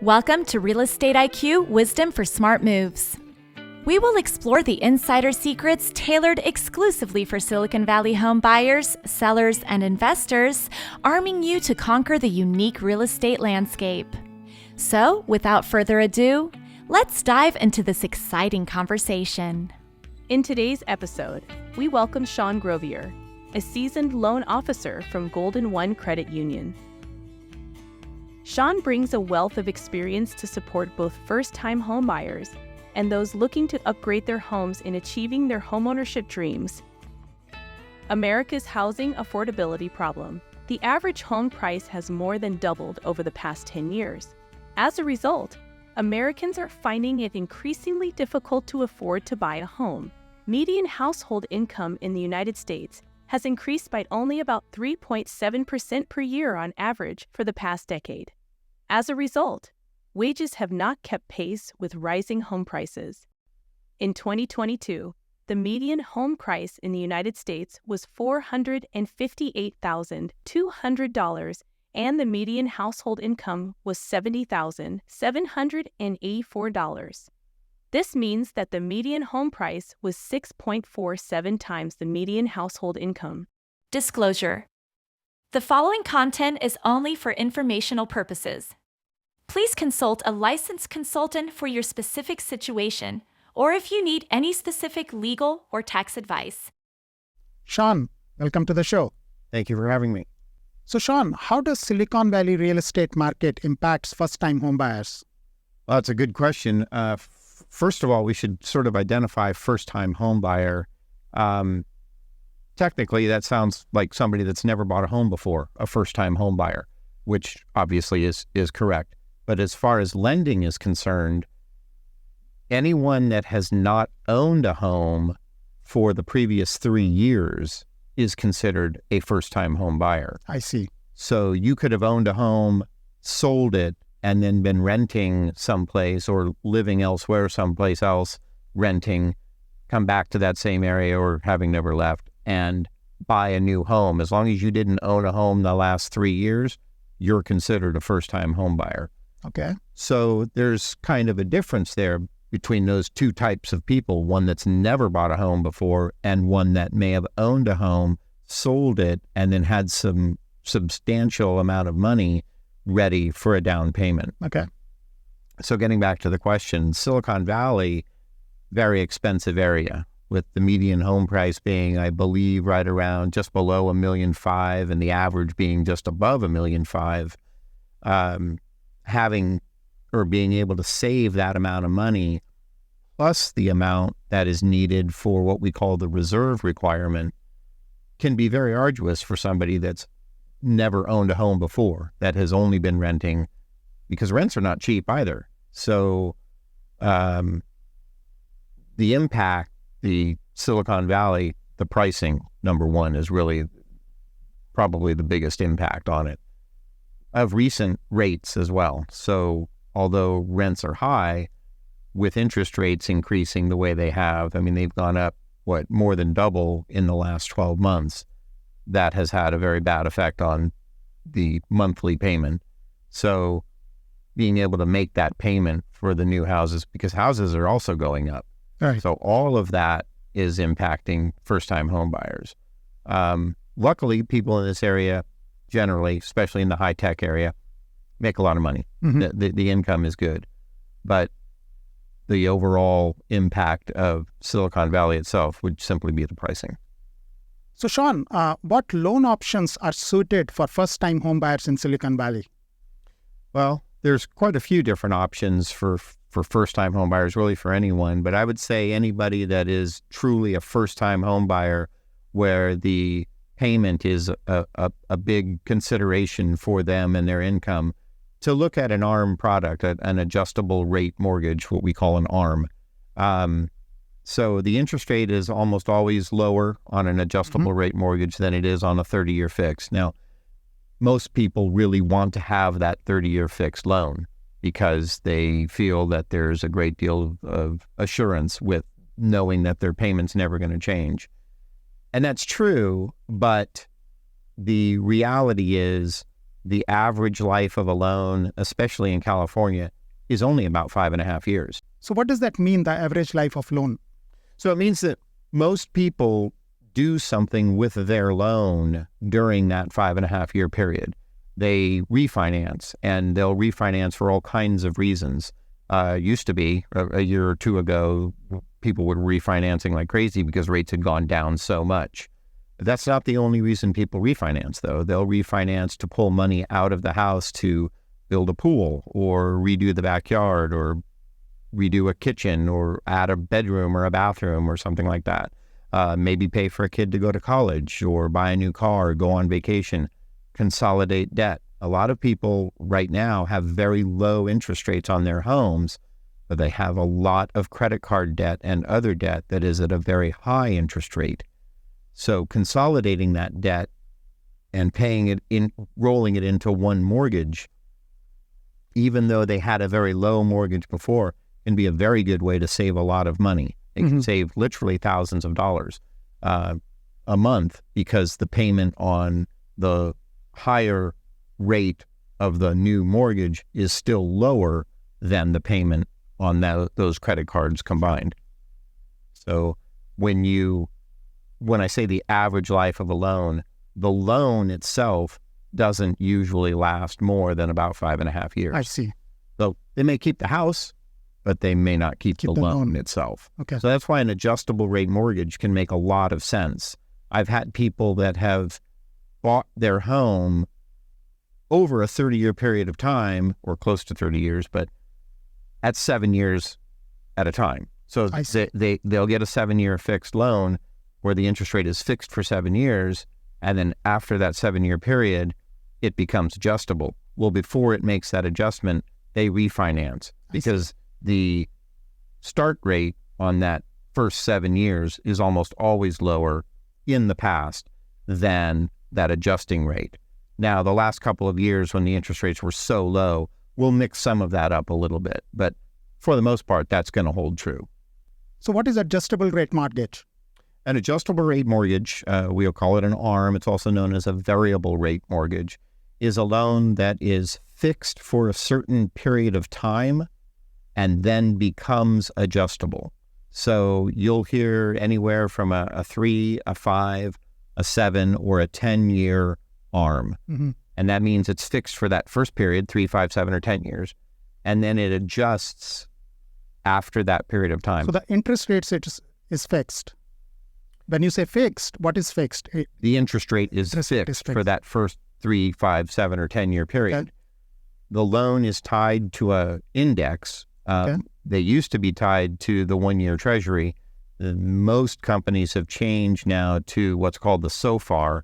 Welcome to Real Estate IQ Wisdom for Smart Moves. We will explore the insider secrets tailored exclusively for Silicon Valley home buyers, sellers, and investors, arming you to conquer the unique real estate landscape. So, without further ado, let's dive into this exciting conversation. In today's episode, we welcome Sean Grovier, a seasoned loan officer from Golden One Credit Union. Sean brings a wealth of experience to support both first-time homebuyers and those looking to upgrade their homes in achieving their homeownership dreams. America's housing affordability problem. The average home price has more than doubled over the past 10 years. As a result, Americans are finding it increasingly difficult to afford to buy a home. Median household income in the United States has increased by only about 3.7% per year on average for the past decade. As a result, wages have not kept pace with rising home prices. In 2022, the median home price in the United States was $458,200, and the median household income was $70,784. This means that the median home price was 6.47 times the median household income. Disclosure. The following content is only for informational purposes. Please consult a licensed consultant for your specific situation or if you need any specific legal or tax advice. Sean, welcome to the show. Thank you for having me. So Sean, how does Silicon Valley real estate market impacts first-time homebuyers? Well, that's a good question. First of all, we should sort of identify first-time homebuyer. Technically, that sounds like somebody that's never bought a home before, a first-time homebuyer, which obviously is correct. But as far as lending is concerned, anyone that has not owned a home for the previous 3 years is considered a first-time home buyer. I see. So you could have owned a home, sold it, and then been renting someplace or living elsewhere someplace else, renting, come back to that same area or having never left and buy a new home. As long as you didn't own a home the last 3 years, you're considered a first-time home buyer. Okay. So there's kind of a difference there between those two types of people, one that's never bought a home before and one that may have owned a home, sold it, and then had some substantial amount of money ready for a down payment. Okay. So getting back to the question, Silicon Valley, very expensive area with the median home price being, I believe, right around just below $1.5 million and the average being just above $1.5 million. Having or being able to save that amount of money plus the amount that is needed for what we call the reserve requirement can be very arduous for somebody that's never owned a home before, that has only been renting, because rents are not cheap either. So the impact, the Silicon Valley, the pricing, number one, is really probably the biggest impact on it. Of recent rates as well. So although rents are high, with interest rates increasing the way they have, I mean, they've gone up, more than double in the last 12 months. That has had a very bad effect on the monthly payment. So being able to make that payment for the new houses, because houses are also going up. Right. So all of that is impacting first-time home buyers. Luckily, people in this area, generally, especially in the high-tech area, make a lot of money. Mm-hmm. The income is good. But the overall impact of Silicon Valley itself would simply be the pricing. So Sean, what loan options are suited for first-time homebuyers in Silicon Valley? Well, there's quite a few different options for first-time home buyers, really for anyone. But I would say anybody that is truly a first-time home buyer where the payment is a big consideration for them and their income, to look at an ARM product, an adjustable rate mortgage, what we call an ARM. So the interest rate is almost always lower on an adjustable rate mortgage than it is on a 30-year fixed. Now, most people really want to have that 30-year fixed loan because they feel that there's a great deal of assurance with knowing that their payment's never going to change. And that's true, but the reality is the average life of a loan, especially in California, is only about 5.5 years. So what does that mean, the average life of loan? So it means that most people do something with their loan during that 5.5 year period. They refinance, and they'll refinance for all kinds of reasons. Used to be a year or two ago, people were refinancing like crazy because rates had gone down so much. That's not the only reason people refinance, though. They'll refinance to pull money out of the house to build a pool or redo the backyard or redo a kitchen or add a bedroom or a bathroom or something like that. Maybe pay for a kid to go to college or buy a new car, go on vacation, consolidate debt. A lot of people right now have very low interest rates on their homes, but they have a lot of credit card debt and other debt that is at a very high interest rate. So consolidating that debt and paying it in, rolling it into one mortgage, even though they had a very low mortgage before, can be a very good way to save a lot of money. It can save literally thousands of dollars a month because the payment on the higher rate of the new mortgage is still lower than the payment on those credit cards combined. So when I say the average life of a loan, the loan itself doesn't usually last more than about 5.5 years. I see. So they may keep the house, but they may not keep the loan itself. Okay. So that's why an adjustable rate mortgage can make a lot of sense. I've had people that have bought their home over a 30-year period of time, or close to 30 years, but at 7 years at a time. So they'll get a 7-year fixed loan where the interest rate is fixed for 7 years, and then after that 7-year period, it becomes adjustable. Well, before it makes that adjustment, they refinance because the start rate on that first 7 years is almost always lower in the past than that adjusting rate. Now, the last couple of years when the interest rates were so low, we'll mix some of that up a little bit, but for the most part, that's going to hold true. So what is adjustable rate mortgage? An adjustable rate mortgage, we'll call it an ARM, it's also known as a variable rate mortgage, is a loan that is fixed for a certain period of time and then becomes adjustable. So you'll hear anywhere from a 3, a 5, a 7, or a 10-year ARM. And that means it's fixed for that first period, 3, 5, 7, or 10 years, and then it adjusts after that period of time. So the interest rate is fixed. When you say fixed, what is fixed? The interest rate is fixed for that first 3, 5, 7, or 10-year period. Okay. The loan is tied to an index. They used to be tied to the 1-year treasury. Most companies have changed now to what's called the SOFR.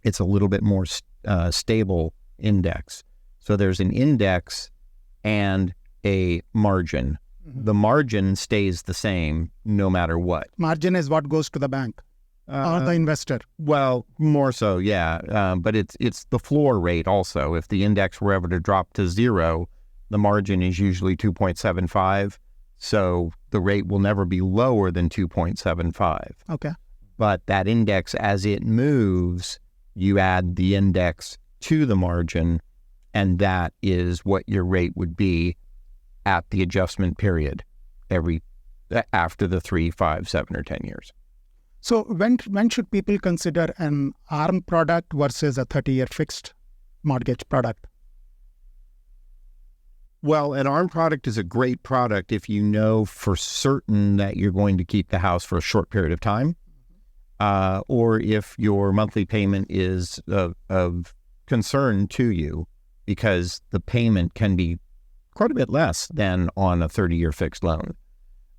It's a little bit more stable index. So there's an index and a margin. The margin stays the same no matter what. Margin is what goes to the bank or the investor. Well, more so, yeah. But it's the floor rate also. If the index were ever to drop to 0, the margin is usually 2.75. So the rate will never be lower than 2.75. Okay. But that index, as it moves, you add the index to the margin, and that is what your rate would be at the adjustment period after the 3, 5, 7, or 10 years. So when should people consider an ARM product versus a 30-year fixed mortgage product? Well, an ARM product is a great product if you know for certain that you're going to keep the house for a short period of time, or if your monthly payment is of concern to you, because the payment can be quite a bit less than on a 30-year fixed loan.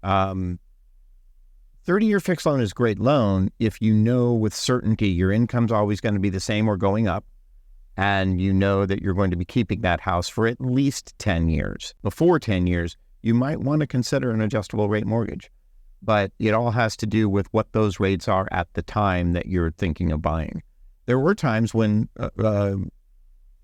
30-year fixed loan is a great loan if you know with certainty your income's always going to be the same or going up, and you know that you're going to be keeping that house for at least 10 years. Before 10 years, you might want to consider an adjustable rate mortgage, but it all has to do with what those rates are at the time that you're thinking of buying. There were times when,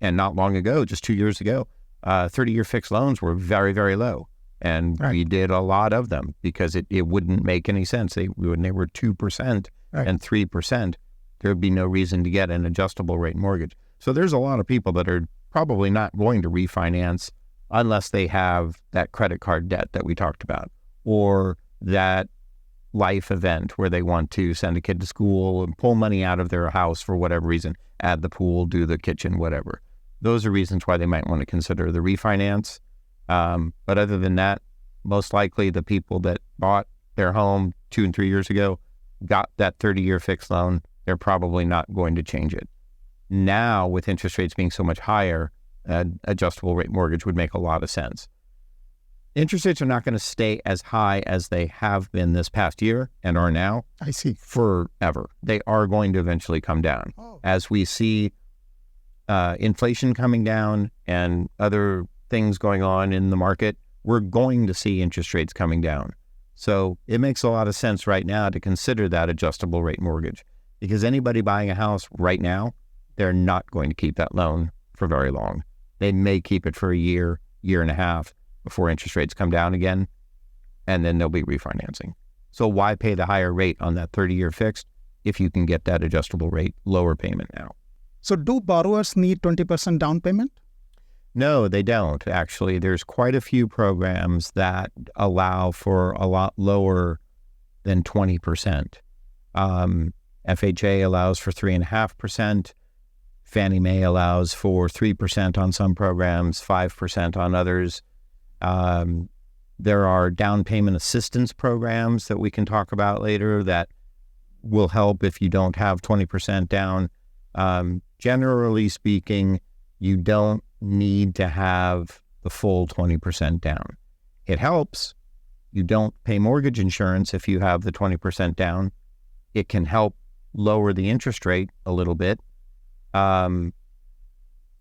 and not long ago, just 2 years ago, 30-year fixed loans were very, very low. And we did a lot of them because it wouldn't make any sense. When they were 2% and 3%, there would be no reason to get an adjustable rate mortgage. So there's a lot of people that are probably not going to refinance unless they have that credit card debt that we talked about, or that life event where they want to send a kid to school and pull money out of their house for whatever reason, add the pool, do the kitchen, whatever. Those are reasons why they might want to consider the refinance. But other than that, most likely the people that bought their home 2 and 3 years ago got that 30-year fixed loan. They're probably not going to change it. Now, with interest rates being so much higher, adjustable rate mortgage would make a lot of sense. Interest rates are not going to stay as high as they have been this past year and are now. I see. Forever. They are going to eventually come down. As we see inflation coming down and other things going on in the market, we're going to see interest rates coming down. So it makes a lot of sense right now to consider that adjustable rate mortgage, because anybody buying a house right now, they're not going to keep that loan for very long. They may keep it for a year, year and a half before interest rates come down again, and then they'll be refinancing. So why pay the higher rate on that 30-year fixed if you can get that adjustable rate lower payment now? So do borrowers need 20% down payment? No, they don't. Actually, there's quite a few programs that allow for a lot lower than 20%. FHA allows for 3.5%. Fannie Mae allows for 3% on some programs, 5% on others. There are down payment assistance programs that we can talk about later that will help if you don't have 20% down. Generally speaking, you don't need to have the full 20% down. It helps. You don't pay mortgage insurance if you have the 20% down. It can help lower the interest rate a little bit.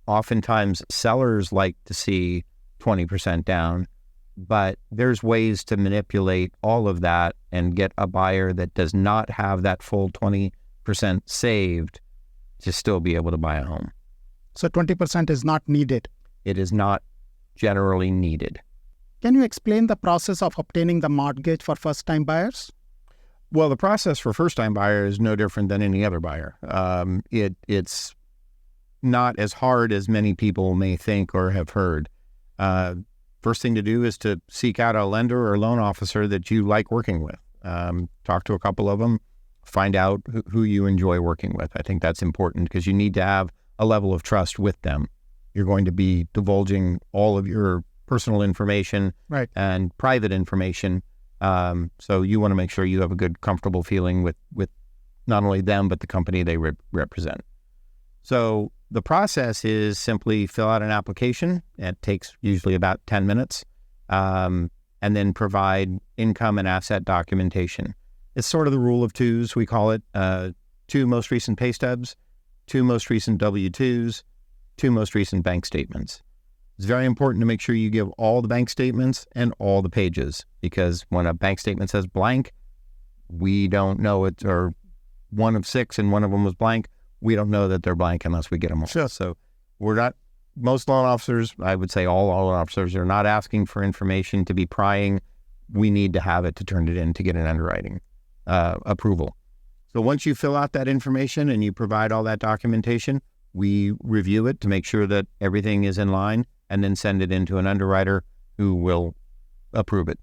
Oftentimes sellers like to see 20% down, but there's ways to manipulate all of that and get a buyer that does not have that full 20% saved to still be able to buy a home. So 20% is not needed. It is not generally needed. Can you explain the process of obtaining the mortgage for first-time buyers? Well, the process for first-time buyer is no different than any other buyer. It's not as hard as many people may think or have heard. First thing to do is to seek out a lender or loan officer that you like working with. Talk to a couple of them, find out who you enjoy working with. I think that's important because you need to have a level of trust with them. You're going to be divulging all of your personal information, right, and private information. So you want to make sure you have a good, comfortable feeling with not only them, but the company they represent. So the process is simply fill out an application. It takes usually about 10 minutes, and then provide income and asset documentation. It's sort of the rule of twos, we call it. 2 most recent pay stubs, 2 most recent W-2s, 2 most recent bank statements. It's very important to make sure you give all the bank statements and all the pages, because when a bank statement says blank, we don't know it, or 1 of 6 and one of them was blank, we don't know that they're blank unless we get them all. Sure. So most loan officers, I would say all loan officers, are not asking for information to be prying. We need to have it to turn it in to get an underwriting approval. So once you fill out that information and you provide all that documentation, we review it to make sure that everything is in line, and then send it into an underwriter who will approve it.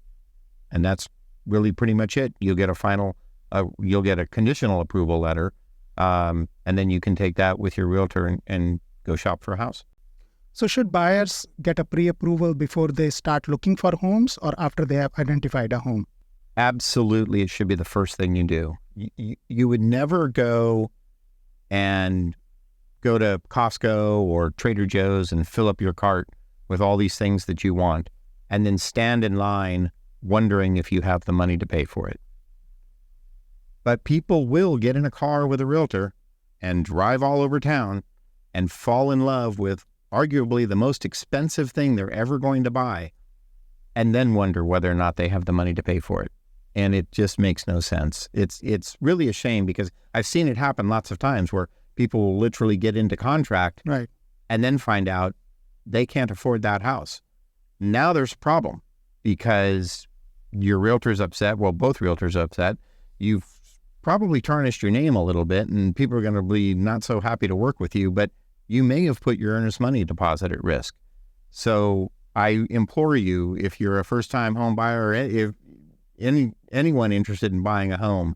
And that's really pretty much it. You'll get a conditional approval letter, and then you can take that with your realtor and go shop for a house. So should buyers get a pre-approval before they start looking for homes, or after they have identified a home? Absolutely, it should be the first thing you do. You would never go to Costco or Trader Joe's and fill up your cart with all these things that you want, and then stand in line wondering if you have the money to pay for it. But people will get in a car with a realtor and drive all over town and fall in love with arguably the most expensive thing they're ever going to buy, and then wonder whether or not they have the money to pay for it. And it just makes no sense. It's really a shame, because I've seen it happen lots of times where people will literally get into contract, right, and then find out they can't afford that house. Now there's a problem, because your realtor's upset. Well, both realtors are upset. You've probably tarnished your name a little bit, and people are going to be not so happy to work with you, but you may have put your earnest money deposit at risk. So I implore you, if you're a first-time home buyer, or if anyone interested in buying a home,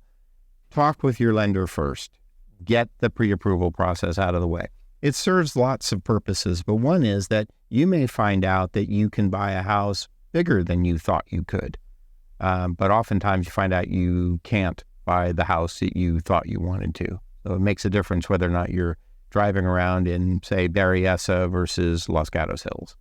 talk with your lender first. Get the pre-approval process out of the way. It serves lots of purposes, but one is that you may find out that you can buy a house bigger than you thought you could. But oftentimes you find out you can't buy the house that you thought you wanted to. So it makes a difference whether or not you're driving around in, say, Berryessa versus Los Gatos Hills.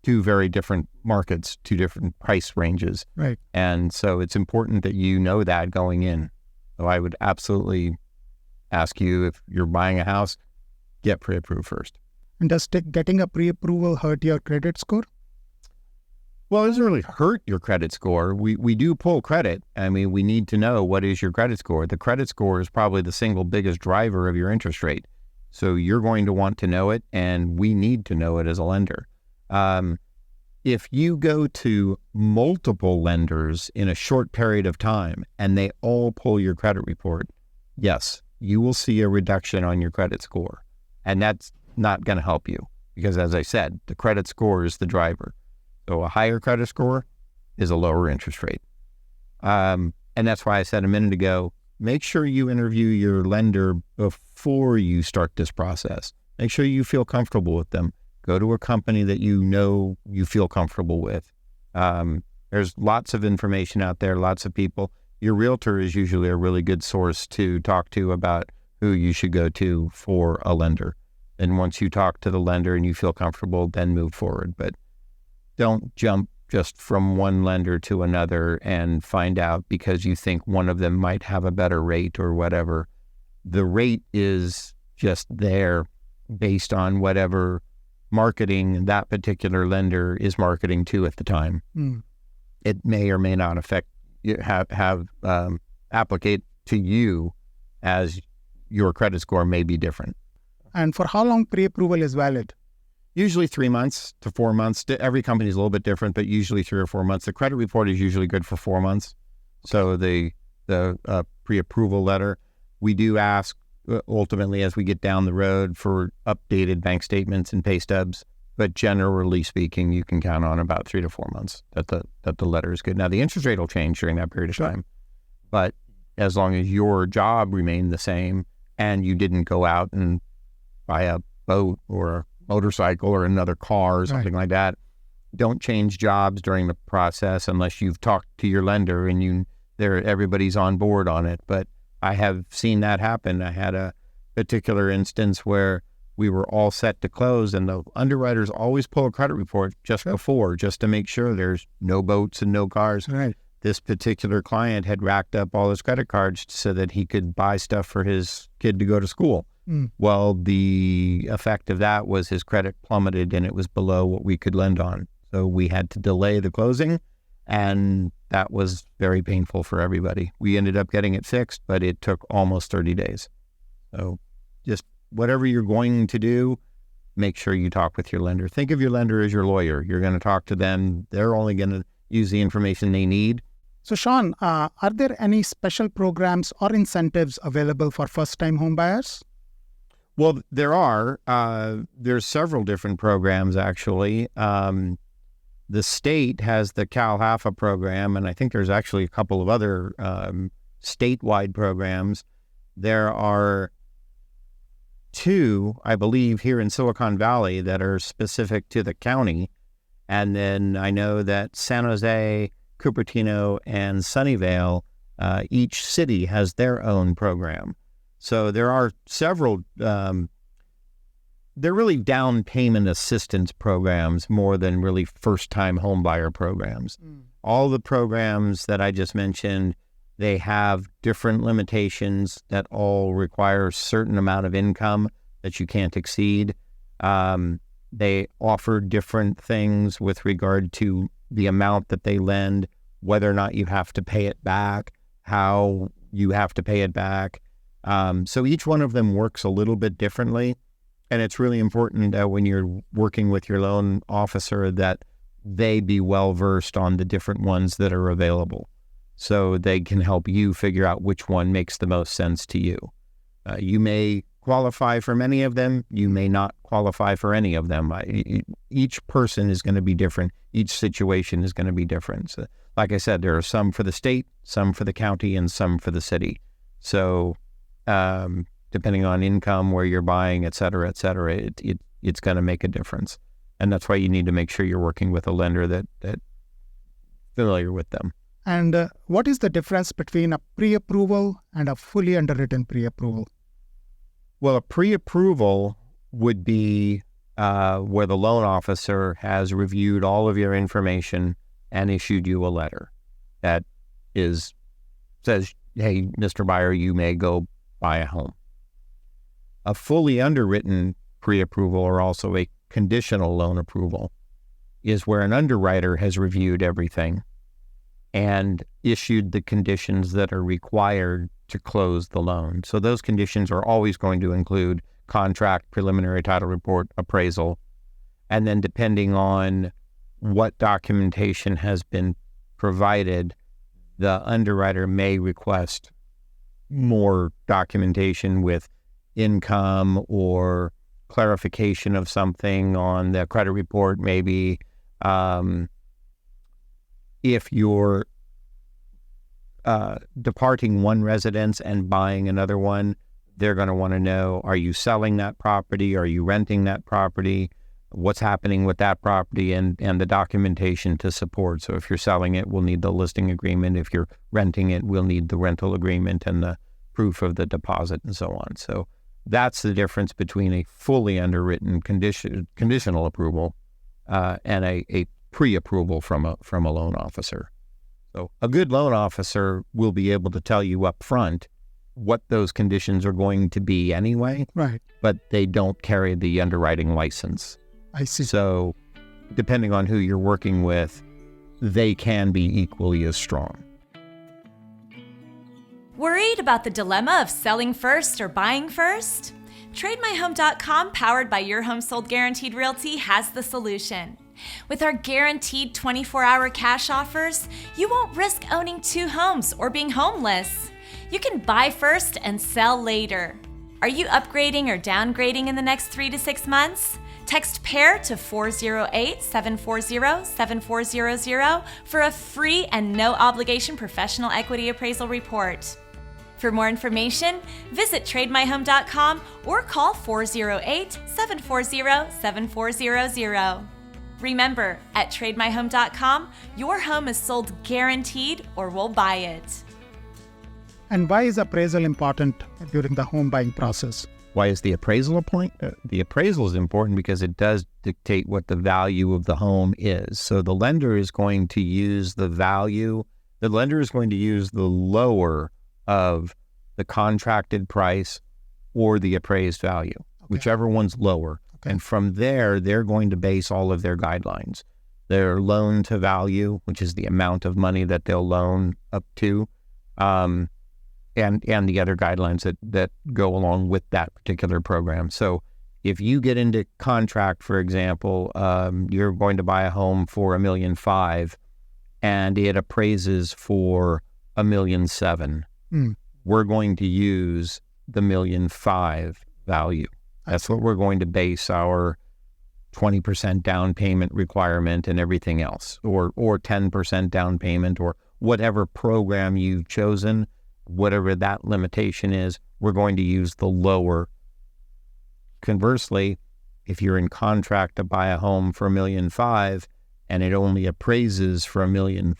Two very different markets, two different price ranges. Right. And so it's important that you know that going in. So I would absolutely ask you, if you're buying a house, get pre-approved first. And does getting a pre-approval hurt your credit score? Well, it doesn't really hurt your credit score. We do pull credit. I mean, we need to know what is your credit score. The credit score is probably the single biggest driver of your interest rate. So you're going to want to know it, and we need to know it as a lender. If you go to multiple lenders in a short period of time and they all pull your credit report, yes, you will see a reduction on your credit score. And that's not going to help you because, as I said, the credit score is the driver. So a higher credit score is a lower interest rate. And that's why I said a minute ago, make sure you interview your lender before you start this process. Make sure you feel comfortable with them. Go to a company that you know you feel comfortable with. There's lots of information out there, lots of people. Your realtor is usually a really good source to talk to about who you should go to for a lender. And once you talk to the lender and you feel comfortable, then move forward. But don't jump just from one lender to another and find out because you think one of them might have a better rate or whatever. The rate is just there based on whatever marketing that particular lender is marketing to at the time. It may or may not applicate to you as your credit score may be different. And for how long pre-approval is valid? Usually 3 months to 4 months. Every company is a little bit different, but usually 3 or 4 months. The credit report is usually good for 4 months. So the pre-approval letter, we do ask ultimately as we get down the road for updated bank statements and pay stubs. But generally speaking, you can count on about 3 to 4 months that the letter is good. Now, the interest rate will change during that period of time. But as long as your job remained the same and you didn't go out and buy a boat or a motorcycle or another car or something like that, don't change jobs during the process unless you've talked to your lender and everybody's on board on it. But I have seen that happen. I had a particular instance where we were all set to close and the underwriters always pull a credit report just before, just to make sure there's no boats and no cars. Right. This particular client had racked up all his credit cards so that he could buy stuff for his kid to go to school. Well, the effect of that was his credit plummeted and it was below what we could lend on. So we had to delay the closing, and that was very painful for everybody. We ended up getting it fixed, but it took almost 30 days. So just whatever you're going to do, make sure you talk with your lender. Think of your lender as your lawyer. You're going to talk to them. They're only going to use the information they need. So Sean, are there any special programs or incentives available for first-time home buyers? Well, there are. There's several different programs, actually. The state has the Cal HAFA program, and I think there's actually a couple of other statewide programs. There are 2, I believe, here in Silicon Valley that are specific to the county. And then I know that San Jose, Cupertino, and Sunnyvale, each city has their own program. So there are several, they're really down payment assistance programs more than really first-time home buyer programs. All the programs that I just mentioned, they have different limitations that all require a certain amount of income that you can't exceed. They offer different things with regard to the amount that they lend, whether or not you have to pay it back, how you have to pay it back. So each one of them works a little bit differently, and it's really important that when you're working with your loan officer that they be well-versed on the different ones that are available so they can help you figure out which one makes the most sense to you. You may qualify for many of them. You may not qualify for any of them. Each person is going to be different. Each situation is going to be different. So, like I said, there are some for the state, some for the county, and some for the city. So depending on income, where you're buying, et cetera, it's going to make a difference. And that's why you need to make sure you're working with a lender that familiar with them. And what is the difference between a pre-approval and a fully underwritten pre-approval? Well, a pre-approval would be where the loan officer has reviewed all of your information and issued you a letter that says, hey, Mr. Buyer, you may go buy a home. A fully underwritten pre-approval, or also a conditional loan approval, is where an underwriter has reviewed everything and issued the conditions that are required to close the loan. So those conditions are always going to include contract, preliminary title report, appraisal, and then depending on what documentation has been provided, the underwriter may request more documentation with income or clarification of something on the credit report, maybe. If you're departing one residence and buying another one, they're going to want to know, are you selling that property? Are you renting that property? What's happening with that property and the documentation to support. So if you're selling it, we'll need the listing agreement. If you're renting it, we'll need the rental agreement and the proof of the deposit and so on. So that's the difference between a fully underwritten conditional approval and a pre-approval from a loan officer. So a good loan officer will be able to tell you up front what those conditions are going to be anyway, right? But they don't carry the underwriting license. I see. So depending on who you're working with, they can be equally as strong. Worried about the dilemma of selling first or buying first? TradeMyHome.com, powered by Your Home Sold Guaranteed Realty, has the solution. With our guaranteed 24-hour cash offers, you won't risk owning two homes or being homeless. You can buy first and sell later. Are you upgrading or downgrading in the next 3 to 6 months? Text PAIR to 408-740-7400 for a free and no obligation professional equity appraisal report. For more information, visit TradeMyHome.com or call 408-740-7400. Remember, at TradeMyHome.com, your home is sold guaranteed or we'll buy it. And why is appraisal important during the home buying process? Why is the appraisal important? The appraisal is important because it does dictate what the value of the home is. So the lender is going to use the lower of the contracted price or the appraised value, whichever one's lower. Okay. And from there, they're going to base all of their guidelines. Their loan to value, which is the amount of money that they'll loan up to, and the other guidelines that go along with that particular program. So if you get into contract, for example, you're going to buy a home for $1.5 million and it appraises for $1.7 million. We're going to use the $1.5 million value. That's what we're going to base our 20% down payment requirement and everything else, or 10% down payment, or whatever program you've chosen, whatever that limitation is, we're going to use the lower. Conversely, if you're in contract to buy a home for $1.5 million and it only appraises for $1.3 million,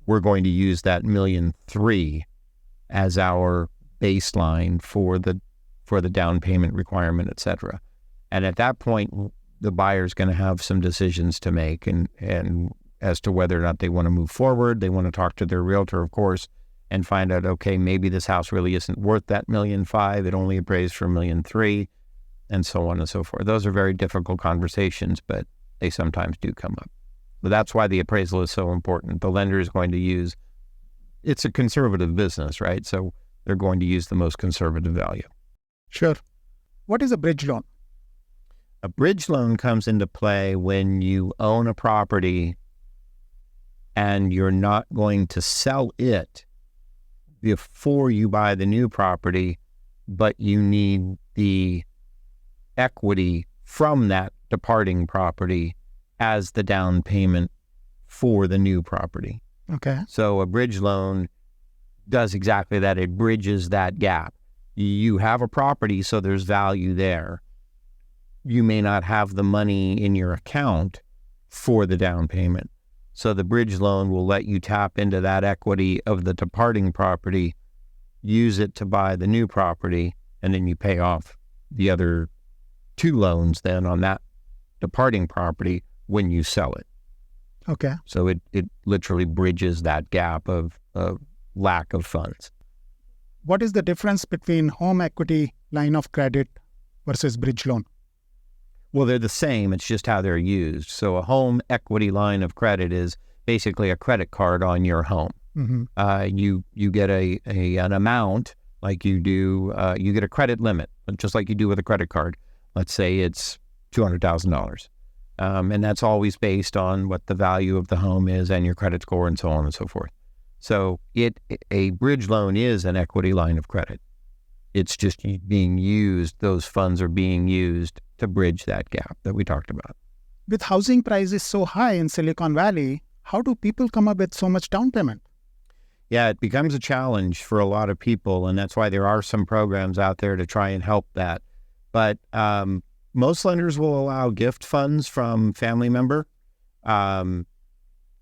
we're going to use that $1.3 million as our baseline for the down payment requirement, et cetera. And at that point, the buyer's going to have some decisions to make and as to whether or not they want to move forward. They want to talk to their realtor, of course, and find out, okay, maybe this house really isn't worth that $1.5 million. It only appraised for $1.3 million, and so on and so forth. Those are very difficult conversations, but they sometimes do come up. But that's why the appraisal is so important. The lender is going to use, it's a conservative business, right? So they're going to use the most conservative value. Sure. What is a bridge loan? A bridge loan comes into play when you own a property and you're not going to sell it before you buy the new property, but you need the equity from that departing property as the down payment for the new property. Okay. So a bridge loan does exactly that. It bridges that gap. You have a property, so there's value there. You may not have the money in your account for the down payment. So the bridge loan will let you tap into that equity of the departing property, use it to buy the new property, and then you pay off the other 2 loans then on that departing property when you sell it. Okay. So it literally bridges that gap of lack of funds. What is the difference between home equity line of credit versus bridge loan? Well, they're the same. It's just how they're used. So a home equity line of credit is basically a credit card on your home. Mm-hmm. You get an amount like you do. You get a credit limit, just like you do with a credit card. Let's say it's $200,000. And that's always based on what the value of the home is and your credit score and so on and so forth. So a bridge loan is an equity line of credit. It's just being used, those funds are being used to bridge that gap that we talked about. With housing prices so high in Silicon Valley, how do people come up with so much down payment? Yeah, it becomes a challenge for a lot of people, and that's why there are some programs out there to try and help that. But most lenders will allow gift funds from family member.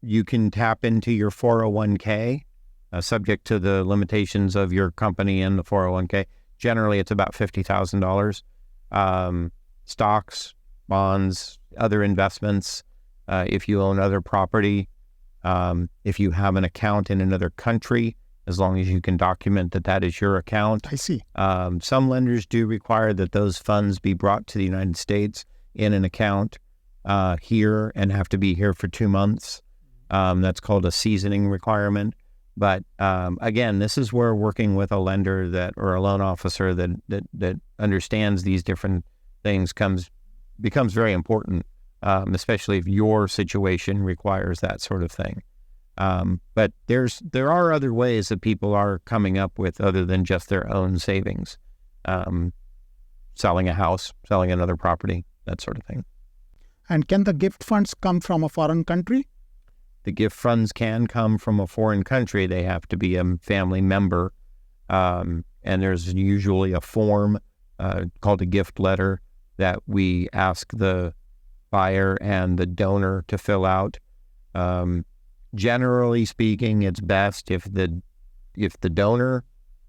You can tap into your 401k, subject to the limitations of your company and the 401k. Generally, it's about $50,000. Stocks, bonds, other investments, if you own other property, if you have an account in another country, as long as you can document that that is your account. I see. Some lenders do require that those funds be brought to the United States in an account here and have to be here for 2 months. That's called a seasoning requirement. But again, this is where working with a lender or a loan officer that understands these different things becomes very important, especially if your situation requires that sort of thing. But there are other ways that people are coming up with other than just their own savings, selling a house, selling another property, that sort of thing. And can the gift funds come from a foreign country? The gift funds can come from a foreign country. They have to be a family member. And there's usually a form called a gift letter that we ask the buyer and the donor to fill out. Generally speaking, it's best if the donor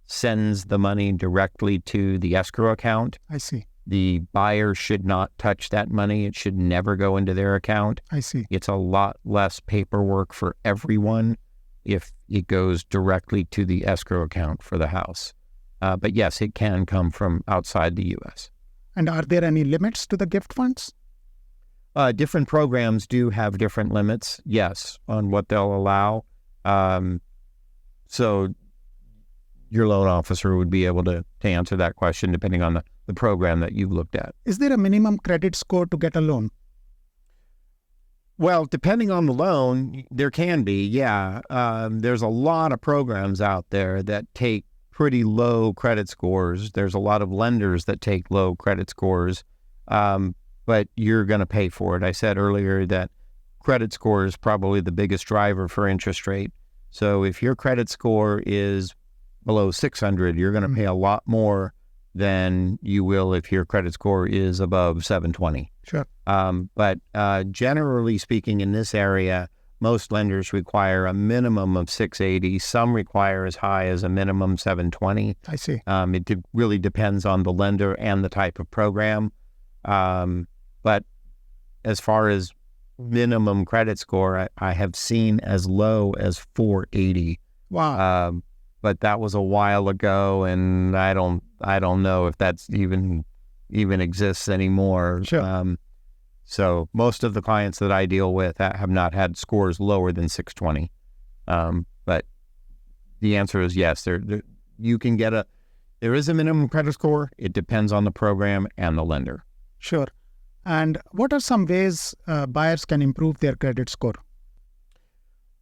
sends the money directly to the escrow account. I see. The buyer should not touch that money. It should never go into their account. I see. It's a lot less paperwork for everyone if it goes directly to the escrow account for the house. But yes, it can come from outside the U.S. And are there any limits to the gift funds? Different programs do have different limits, yes, on what they'll allow. So your loan officer would be able to answer that question depending on the program that you've looked at. Is there a minimum credit score to get a loan? Well, depending on the loan, there can be, yeah. There's a lot of programs out there that take pretty low credit scores. There's a lot of lenders that take low credit scores, but you're going to pay for it. I said earlier that credit score is probably the biggest driver for interest rate. So if your credit score is below 600, you're going to pay a lot more than you will if your credit score is above 720. Sure. But generally speaking, in this area, most lenders require a minimum of 680. Some require as high as a minimum 720. I see. It really depends on the lender and the type of program. But as far as minimum credit score, I have seen as low as 480. Wow. But that was a while ago, and I don't know if that's even exists anymore. Sure. So most of the clients that I deal with have not had scores lower than 620. But the answer is yes. You can get there is a minimum credit score. It depends on the program and the lender. Sure. And what are some ways buyers can improve their credit score?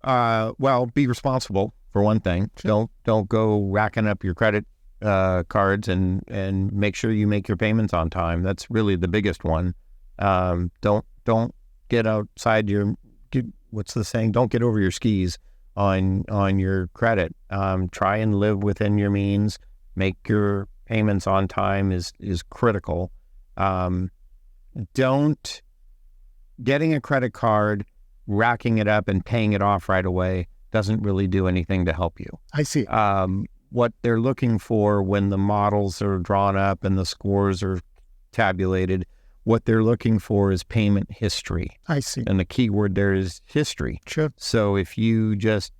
Well, be responsible for one thing. Sure. Don't go racking up your credit cards and make sure you make your payments on time. That's really the biggest one. Don't get outside what's the saying? Don't get over your skis on your credit. Try and live within your means. Make your payments on time is critical. Don't getting a credit card, racking it up and paying it off right away doesn't really do anything to help you. I see. What they're looking for when the models are drawn up and the scores are tabulated, what they're looking for is payment history. I see. And the key word there is history. Sure. So if you just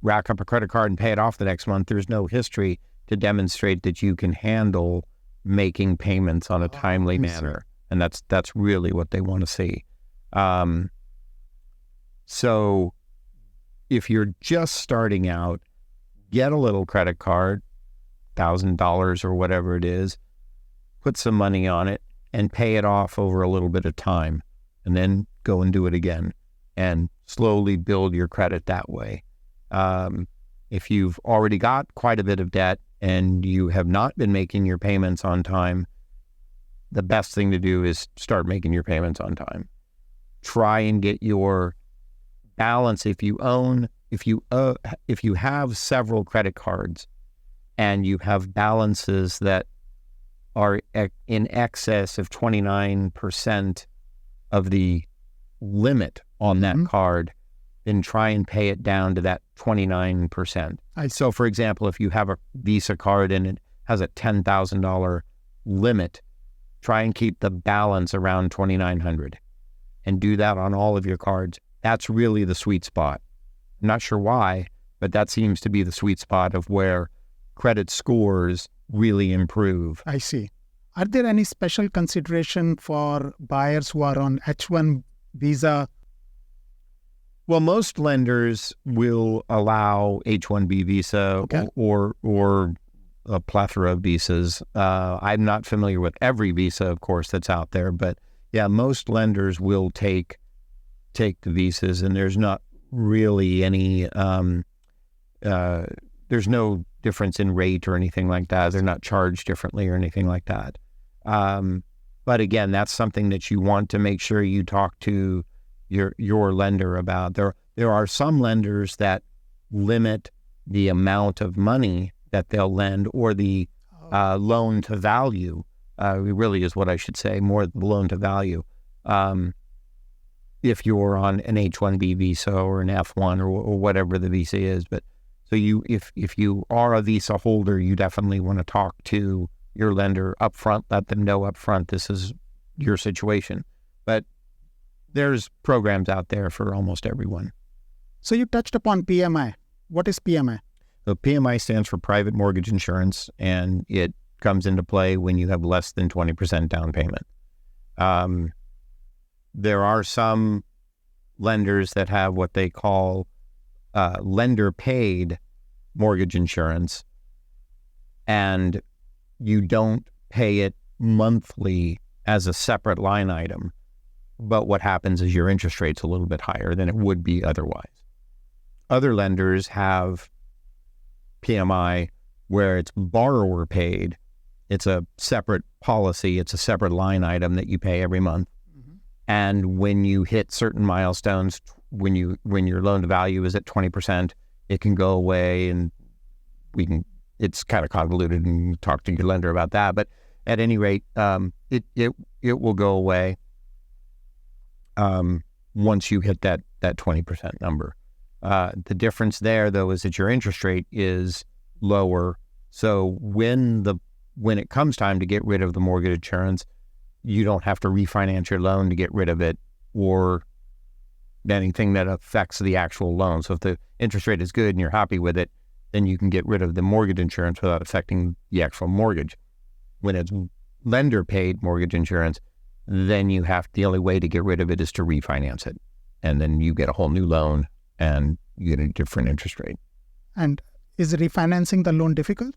rack up a credit card and pay it off the next month, there's no history to demonstrate that you can handle making payments on a timely manner. And that's really what they want to see. So if you're just starting out, get a little credit card, $1,000 or whatever it is, put some money on it and pay it off over a little bit of time, and then go and do it again and slowly build your credit that way. If you've already got quite a bit of debt and you have not been making your payments on time, the best thing to do is start making your payments on time. Try and get your balance. If you have several credit cards and you have balances that are in excess of 29% of the limit on that card, then try and pay it down to that 29%. So for example, if you have a Visa card and it has a $10,000 limit, try and keep the balance around $2,900 and do that on all of your cards. That's really the sweet spot. I'm not sure why, but that seems to be the sweet spot of where credit scores really improve. I see. Are there any special consideration for buyers who are on H-1 visa? Well, most lenders will allow H-1B visa or a plethora of visas. I'm not familiar with every visa, of course, that's out there, but yeah, most lenders will take the visas, and there's not really any, there's no difference in rate or anything like that. They're not charged differently or anything like that. But again, that's something that you want to make sure you talk to your lender about. There are some lenders that limit the amount of money that they'll lend, or the loan to value, really is what I should say, more the loan to value. If you're on an H-1B visa or an F-1 or whatever the visa is. But so if you are a visa holder, you definitely want to talk to your lender up front, let them know up front this is your situation. But there's programs out there for almost everyone. So you touched upon PMI. What is PMI? So PMI stands for private mortgage insurance, and it comes into play when you have less than 20% down payment. There are some lenders that have what they call lender-paid mortgage insurance, and you don't pay it monthly as a separate line item. But what happens is your interest rate's a little bit higher than it would be otherwise. Other lenders have PMI where it's borrower paid. It's a separate policy. It's a separate line item that you pay every month. And when you hit certain milestones, when your loan to value is at 20%, it can go away, and it's kind of convoluted, and talk to your lender about that. But at any rate, it will go away once you hit that 20% number. The difference there, though, is that your interest rate is lower. So when it comes time to get rid of the mortgage insurance, you don't have to refinance your loan to get rid of it, or anything that affects the actual loan. So if the interest rate is good and you're happy with it, then you can get rid of the mortgage insurance without affecting the actual mortgage. When it's lender-paid mortgage insurance, then the only way to get rid of it is to refinance it. And then you get a whole new loan and you get a different interest rate. And is refinancing the loan difficult?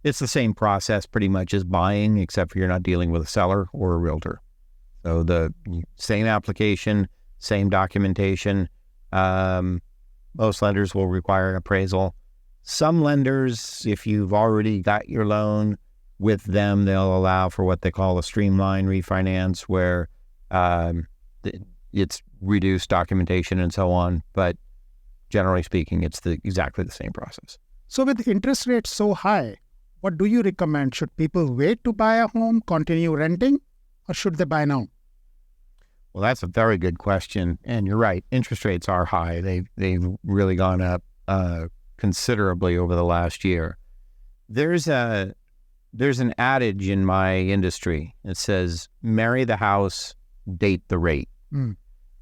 It's the same process pretty much as buying, except for you're not dealing with a seller or a realtor. So the same application, same documentation. Most lenders will require an appraisal. Some lenders, if you've already got your loan with them, they'll allow for what they call a streamline refinance, where it's reduced documentation and so on. But generally speaking, it's exactly the same process. So with interest rates so high, what do you recommend? Should people wait to buy a home, continue renting, or should they buy now? Well, that's a very good question. And you're right. Interest rates are high. They've really gone up considerably over the last year. There's an adage in my industry that says, marry the house, date the rate.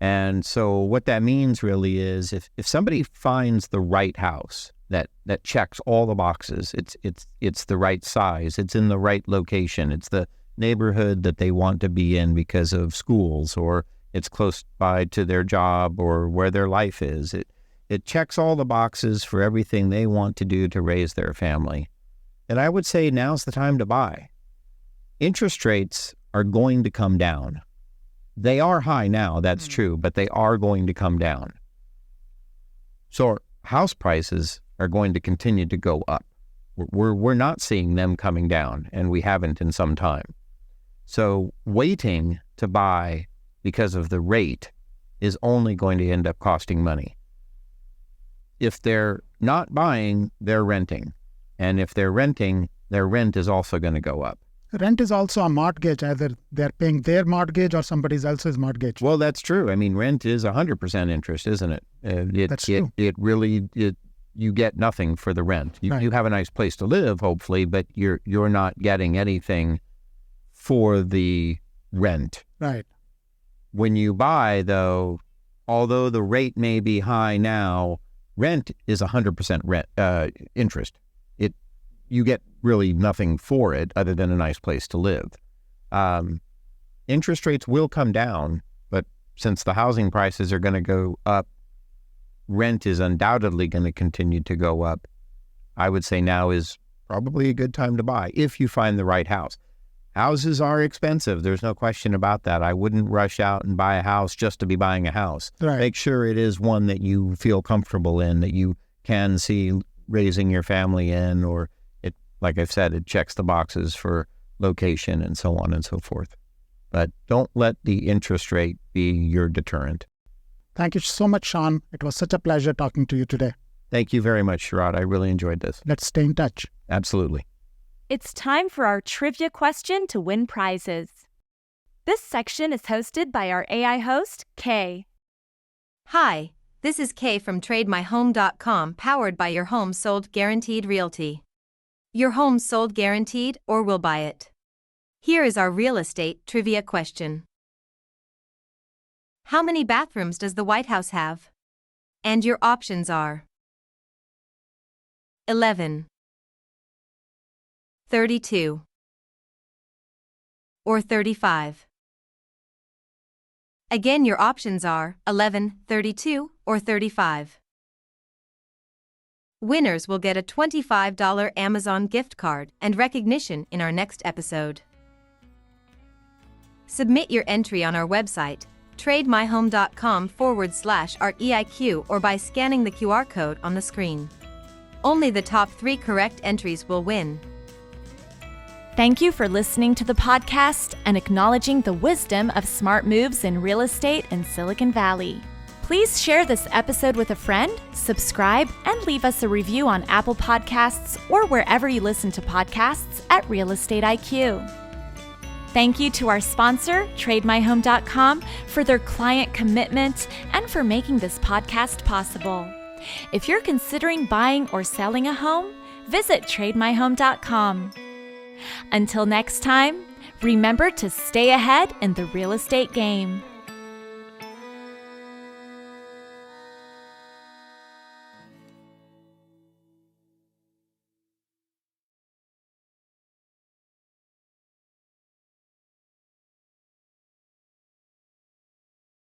And so what that means really is if somebody finds the right house that checks all the boxes, it's the right size, it's in the right location, it's the neighborhood that they want to be in because of schools, or it's close by to their job or where their life is. It checks all the boxes for everything they want to do to raise their family. And I would say now's the time to buy. Interest rates are going to come down. They are high now, that's true, but they are going to come down. So house prices are going to continue to go up. We're not seeing them coming down, and we haven't in some time. So waiting to buy because of the rate is only going to end up costing money. If they're not buying, they're renting. And if they're renting, their rent is also going to go up. Rent is also a mortgage. Either they're paying their mortgage or somebody else's mortgage. Well, that's true. I mean, rent is 100% interest, isn't it? That's true. You get nothing for the rent. Right. You have a nice place to live, hopefully, but you're not getting anything for the rent. Right. When you buy, though, although the rate may be high now, rent is 100% rent interest. You get really nothing for it other than a nice place to live. Interest rates will come down, but since the housing prices are going to go up, rent is undoubtedly going to continue to go up. I would say now is probably a good time to buy if you find the right house. Houses are expensive. There's no question about that. I wouldn't rush out and buy a house just to be buying a house. Right. Make sure it is one that you feel comfortable in, that you can see raising your family in, or like I've said, it checks the boxes for location and so on and so forth. But don't let the interest rate be your deterrent. Thank you so much, Sean. It was such a pleasure talking to you today. Thank you very much, Sharad. I really enjoyed this. Let's stay in touch. Absolutely. It's time for our trivia question to win prizes. This section is hosted by our AI host, Kay. Hi, this is Kay from TradeMyHome.com, powered by Your Home Sold Guaranteed Realty. Your home sold guaranteed, or we'll buy it. Here is our real estate trivia question. How many bathrooms does the White House have? And your options are 11, 32, or 35. Again, your options are 11, 32, or 35. Winners will get a $25 Amazon gift card and recognition in our next episode. Submit your entry on our website, trademyhome.com/REIQ, or by scanning the QR code on the screen. Only the top 3 correct entries will win. Thank you for listening to the podcast and acknowledging the wisdom of smart moves in real estate in Silicon Valley. Please share this episode with a friend, subscribe, and leave us a review on Apple Podcasts or wherever you listen to podcasts at Real Estate IQ. Thank you to our sponsor, TradeMyHome.com, for their client commitment and for making this podcast possible. If you're considering buying or selling a home, visit TradeMyHome.com. Until next time, remember to stay ahead in the real estate game.